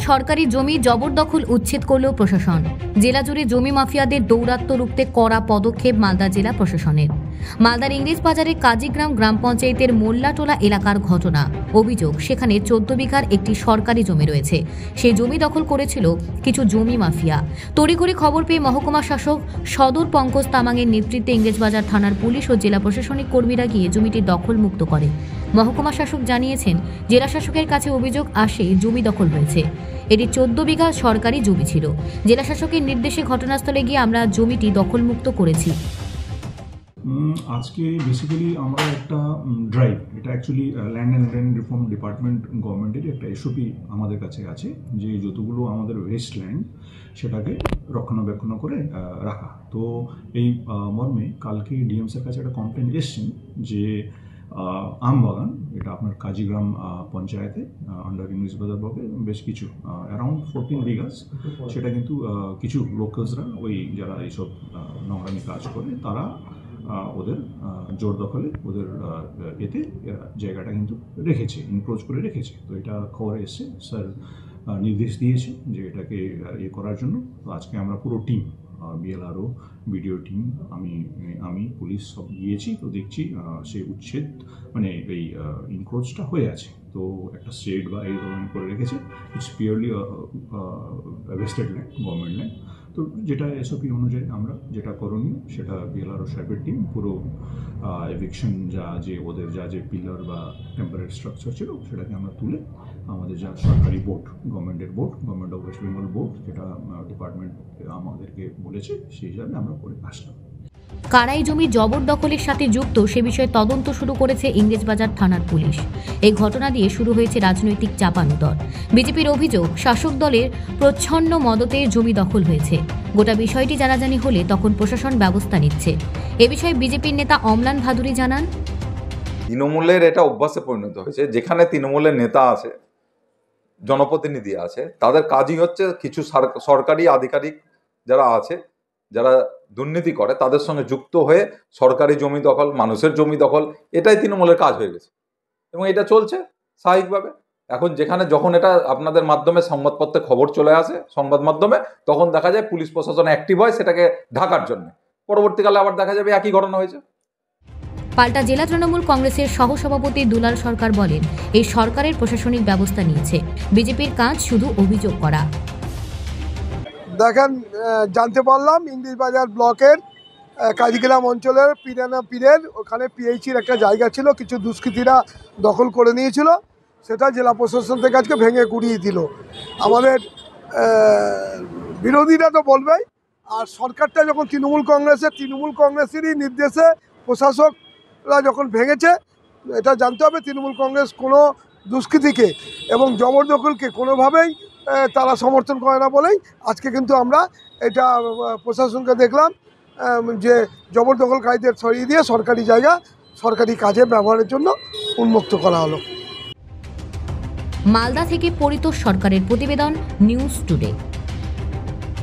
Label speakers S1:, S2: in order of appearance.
S1: সরকারি জমি জবরদখল উচ্ছেদ করল প্রশাসন। জেলা জুড়ে জমি মাফিয়াদের দৌরাত্ম্য রুখতে কড়া পদক্ষেপ মালদা জেলা প্রশাসনের। মালদার ইংরেজ বাজারের কাজীগ্রাম গ্রাম পঞ্চায়েতের মোল্লাটোলা এলাকার ঘটনা। অভিযোগ, সেখানে 14 বিঘার একটি সরকারি জমি রয়েছে। সেই জমি দখল করেছিল কিছু জমি মাফিয়া। তড়িঘড়ি খবর পেয়ে মহকুমা শাসক সদর পঙ্কজ তামাংয়ের নেতৃত্বে ইংরেজবাজার থানার পুলিশ ও জেলা প্রশাসনিক কর্মীরা গিয়ে জমিটি দখল মুক্ত করে। মহকুমা শাসক জানিয়েছেন, জেলা শাসকের কাছে অভিযোগ আসে জমি দখল হয়েছে। এটি 14 বিঘা সরকারি জমি ছিল। জেলা শাসকের নির্দেশে ঘটনাস্থলে গিয়ে আমরা জমিটি দখলমুক্ত করেছি।
S2: আজকে বেসিক্যালি আমরা একটা ড্রাইভ, এটা actually land and land reform department গভর্নমেন্টের একটা এসওপি আমাদের কাছে আছে, যে যতগুলো আমাদের ওয়েস্ট ল্যান্ড সেটাকে রক্ষণাবেক্ষণ করে রাখা। তো এই মর্মে কালকে ডিএমসির কাছে একটা কমপ্লেন এসছেন যে আমবাগান, এটা আপনার কাজীগ্রাম পঞ্চায়েতে আন্ডার ইংরেজবাজার ব্লকে বেশ কিছু অ্যারাউন্ড 14 বিঘাস, সেটা কিন্তু কিছু লোকালসরা, ওই যারা এইসব নোংরামি কাজ করে, তারা ওদের জোর দখলে ওদের এতে জায়গাটা কিন্তু রেখেছে, ইনক্রোচ করে রেখেছে। তো এটা খবর এসছে, স্যার নির্দেশ দিয়েছে যে এটাকে করার জন্য। তো আজকে আমরা পুরো টিম, বিএলআরও, বিডিও টিম, আমি পুলিশ সব গিয়েছি। তো দেখছি সে উচ্ছেদ মানে এই ইনক্রোচটা হয়ে আছে। তো একটা শেড বা এই ধরনের করে রেখেছে। It's purely wasted land, government land. তো যেটা এসওপি অনুযায়ী আমরা যেটা করণীয় সেটা বিএলআরও সাহেবের টিম পুরো এভিকশন যে ওদের যে পিলার বা টেম্পোরারি স্ট্রাকচার ছিল সেটাকে আমরা তুলে আমাদের যা সরকারি বোর্ড, গভর্নমেন্টের board, government of West Bengal board, যেটা ডিপার্টমেন্ট আমাদেরকে বলেছে সেই হিসাবে আমরা করে আসলাম।
S1: কারাই জমি জবরদখলের সাথে যুক্ত সে বিষয়ে তদন্ত শুরু করেছে ইংরেজবাজার থানার পুলিশ। এই ঘটনা দিয়ে শুরু হয়েছে রাজনৈতিক চাপানুতর। বিজেপির অভিযোগ, শাসক দলের প্রচ্ছন্ন মদতে জমি দখল হয়েছে। গোটা বিষয়টি জানাজানি হলে তখন প্রশাসন ব্যবস্থা নিচ্ছে। এ বিষয়ে বিজেপির নেতা অমলান ভাদুরী জানান,
S3: তৃণমূলের এটা অভ্যাসে পরিণত হয়েছে। যেখানে তৃণমূলের নেতা আছে, জনপ্রতিনিধি আছে, তাদের কাজই হচ্ছে কিছু সরকারি আধিকারিক যারা আছে, যারা দুর্নীতি করে, তাদের সঙ্গে যুক্ত হয়ে সরকারি জমি দখল, মানুষের জমি দখল, এটাই তৃণমূলের কাজ হয়ে গেছে এবং এটা চলছে স্বাভাবিকভাবে। এখন যখন এটা আপনাদের মাধ্যমে সংবাদপত্রে খবর চলে আসে, সংবাদ মাধ্যমে, তখন দেখা যায় পুলিশ প্রশাসন অ্যাক্টিভ হয় সেটাকে ঢাকার জন্য। পরবর্তীকালে আবার দেখা যাবে একই ঘটনা হয়েছে।
S1: পাল্টা জেলা তৃণমূল কংগ্রেসের সহসভাপতি দুলাল সরকার বলেন, এই সরকারের প্রশাসনিক ব্যবস্থা নিয়েছে। বিজেপির কাজ শুধু অভিযোগ করা।
S4: দেখেন, জানতে পারলাম ইংরেজবাজার ব্লকের কাজীগ্রাম অঞ্চলের পীরের ওখানে পিএইচির একটা জায়গা ছিল, কিছু দুষ্কৃতীরা দখল করে নিয়েছিল। সেটা জেলা প্রশাসন থেকে আজকে ভেঙে গুড়িয়ে দিল। আমাদের বিরোধীরা তো বলবেই, আর সরকারটা যখন তৃণমূল কংগ্রেসেরই নির্দেশে প্রশাসকরা যখন ভেঙেছে, এটা জানতে হবে তৃণমূল কংগ্রেস কোনো দুষ্কৃতীকে এবং জবরদখলকে কোনোভাবেই তারা সমর্থন করে না বলেই আজকে কিন্তু আমরা এটা প্রশাসনকে দেখলাম যে জবরদখলকারীদের সরিয়ে দিয়ে সরকারি জায়গা সরকারি কাজে ব্যবহারের জন্য উন্মুক্ত করা হলো।
S1: মালদা থেকে পরিতোষ সরকারের প্রতিবেদন, নিউজ টুডে।